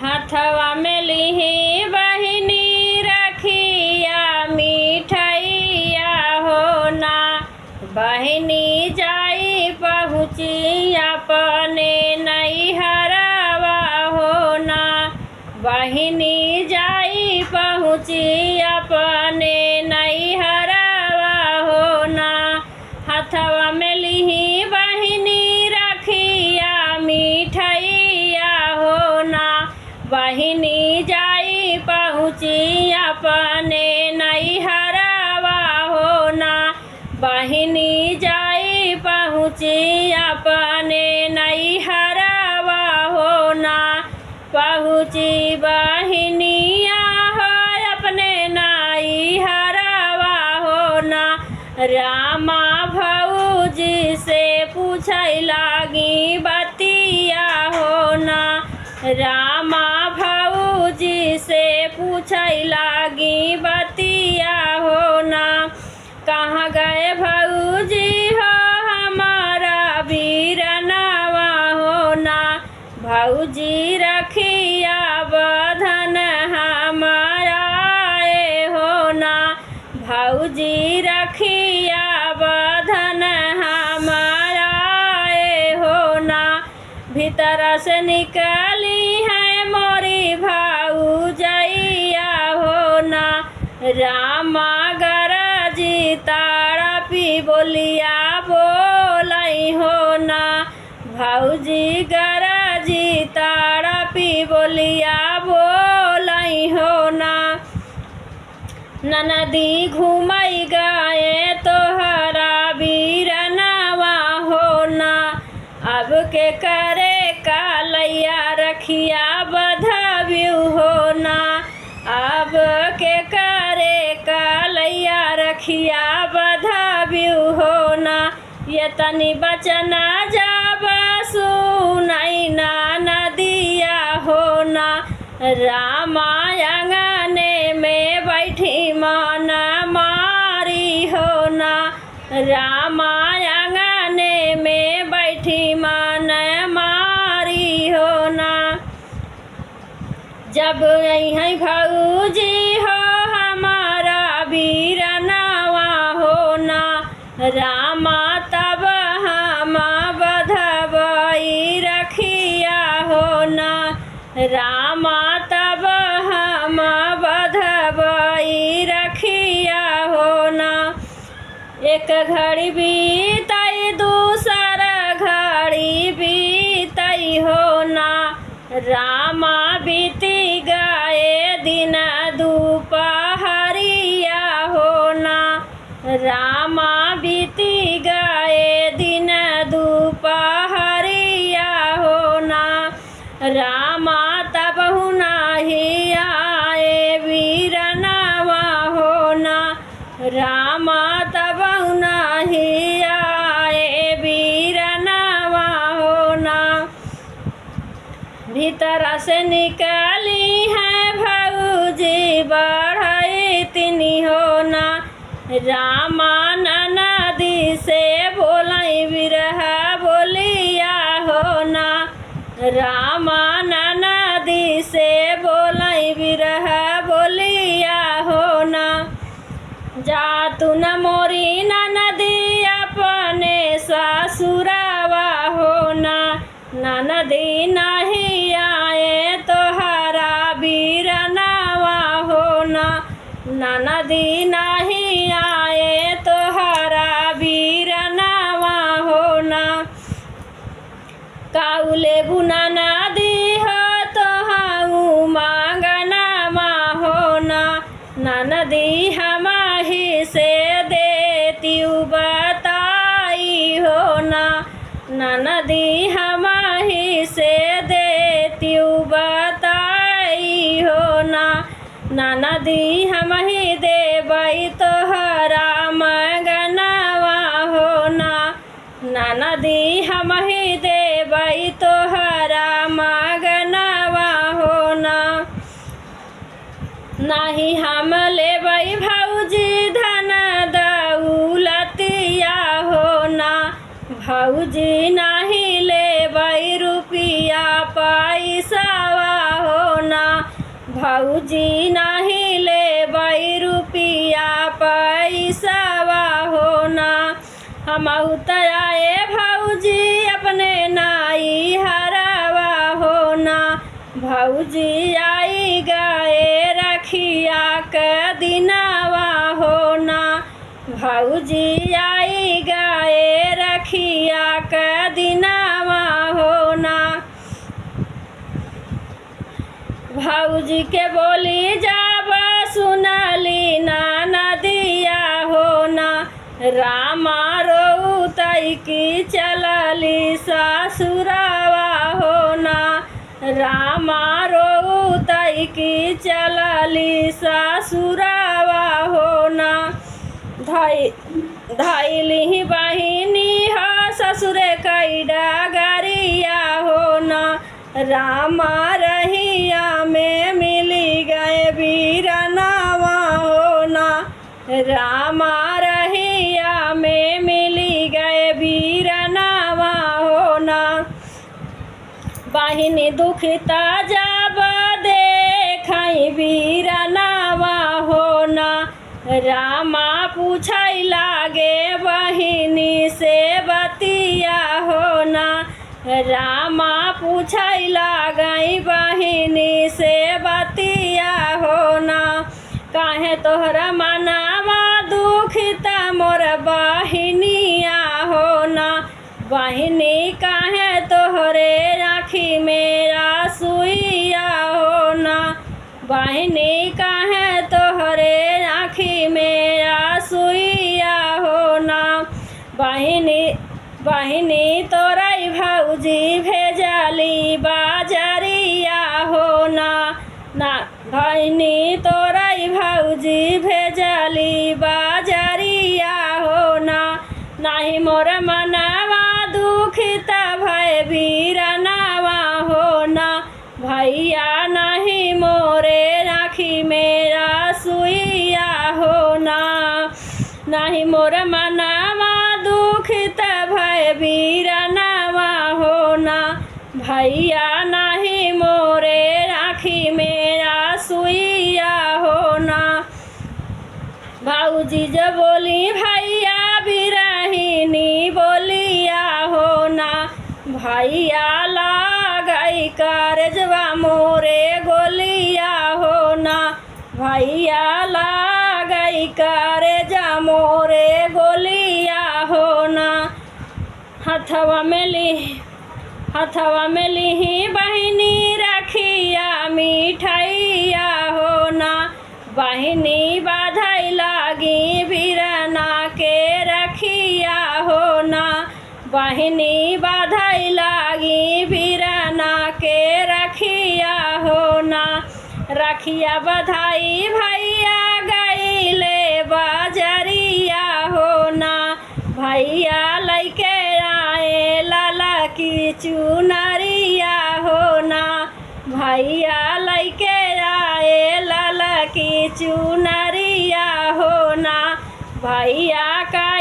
हथवा में लिही बहिनी रखिया मिठैया हो ना। बहिनी जाई पहुँची अपने नैहरवा हो ना। बहिनी जाई पहुँची अपने नैहरवा हो ना। हथवा में लिही बहिनी रखिया मिठैया हो ना। बहिनी जाई पहुँची अपने नैहरवा हो ना। बहिनी जाई पहुँची अपने नैहरवा हो ना। पहुँची बहिनिया हो अपने नैहरवा हो ना। रामा भौजी से पूछै लागी बतिया हो ना। रामा भौजी से पूछै लागी बतिया हो ना। कहाँ गए भौजी हो हमारा वीरनवा हो ना। भौजी रखिया बधन हमारा हो ना। भौजी रखिया बधन हमारा हो ना। भीतर से निकली है मोरी भौजैया हो ना। रामा गरजी तारा पी बोलिया बोलै हो ना। भौजी गरजी तारा पी बोलिया बोलै हो ना। ननदी घूमै गए तोहरा वीरनवा हो ना। अब के करे कालैया रखिया बधव्यू हो ना। अब के करे कालैया रखिया बधव्यू हो ना। ये तनी बचना जब सुनै ना नदिया हो ना। रामा आंगने में बैठी मन मारी हो ना। रामा आंगने में बैठी मन मारी हो ना। जब यही भौजी हो हमारा वीरनवा हो ना। रामा तब हम बधबई रखिया हो ना। रामा तब हम बधबई रखिया हो ना। एक घड़ी बीतई दूसर घड़ी बीतई हो ना। रामा बीती गए दिन दुपहरिया हो ना। रामा बीती गए दिन दुपहरिया हो ना। रामा तब नाही आए वीरनवा हो ना। रामा तब नाही आए वीरनवा हो ना। भीतर से निकली है भौजी बढ़ई तिनी हो ना। रामा ननदी से बोलै बिरहा बोलिया हो ना। रामा ननदी से बोलै बिरहा बोलिया हो ना। जा तू न मोरी ननदी अपने ससुरवा हो ना। ननदी नहीं आए तोहरा वीरनवा हो ना। ननदी नहीं आए तोहरा वीरनवा हो ना। काउले बुना नदी हो तोहाऊ मांगनवा हो ना। ननदी हमाही से देती बताई हो ना। ननदी हमाही से देती बताई हो ना। ननदी हमही देबई तोहरा मंगनवा हो ना। ननदी हमही देबई तोहरा मंगनवा हो ना। नहीं हम लेबई भौजी धन दौलतिया हो ना। भौजी नहीं लेबई रुपया पैसावा हो भौजी नहीं लेबै रुपिया पैसावा हो ना। हम उतराए भौजी अपने नाई हरावा हो ना। भौजी आई गए रखिया के दिनावा हो ना। भौजी आई गए रखिया के दिनावा हो ना। भौजी के बोली जाब सुनली ना नदिया हो ना। रामा रोतई की चलली ससुरावा हो ना। रामा रोतई की चलली ससुरावा हो ना। धैली बहिनी हो ससुरे कई डगरिया हो ना। रामा रहिया में मिली गए वीरनावा हो ना। रामा रहिया में मिली गए वीरनावा हो ना। बहिनी दुखिता जब देखई वीरनावा हो ना। रामा पूछै लागे बहिनी से बतिया हो ना। रामा पूछै लागई बहिनी से बतिया हो ना। काहे तोहरा मनावा दुखिता मोर बहिनिया हो ना। बहिनी काहे तोहरे आँखी मेरा सुइया हो ना। बहिनी काहे तोहरे आँखी मेरा सुइया हो ना। बहिनी तोरई भौजी भेजली बाजरिया हो ना। बहिनी तोरई भौजी भेजली बाजरिया हो ना। नाही मोर मनवा दुखिता भय वीरनावा हो ना। भैया नहीं मोरे राखी मेरा सुइया हो ना। नहीं मोर मनवा दुखिता भय वीरनावा हो ना। भैया नहीं मोरे राखी मेरा सुइया हो ना। भौजी जो बोली भैया बिरहिनी बोलिया हो ना। भैया लागई करजवा मोरे गोलिया हो ना। भैया लागई करजा मोरे गोलिया हो ना। हथवा में लिही बहिनी रखिया मिठाइया हो ना। बहिनी बाधई लागी बिरना के रखिया हो ना। बहिनी बाधई लागी बिरना के रखिया हो ना। रखिया बधाई भैया गईले बाजरिया हो ना। भैया लैके आए लाला की चुनरिया हो ना। भैया लैके आए लाला की चुनरिया हो ना। भैया का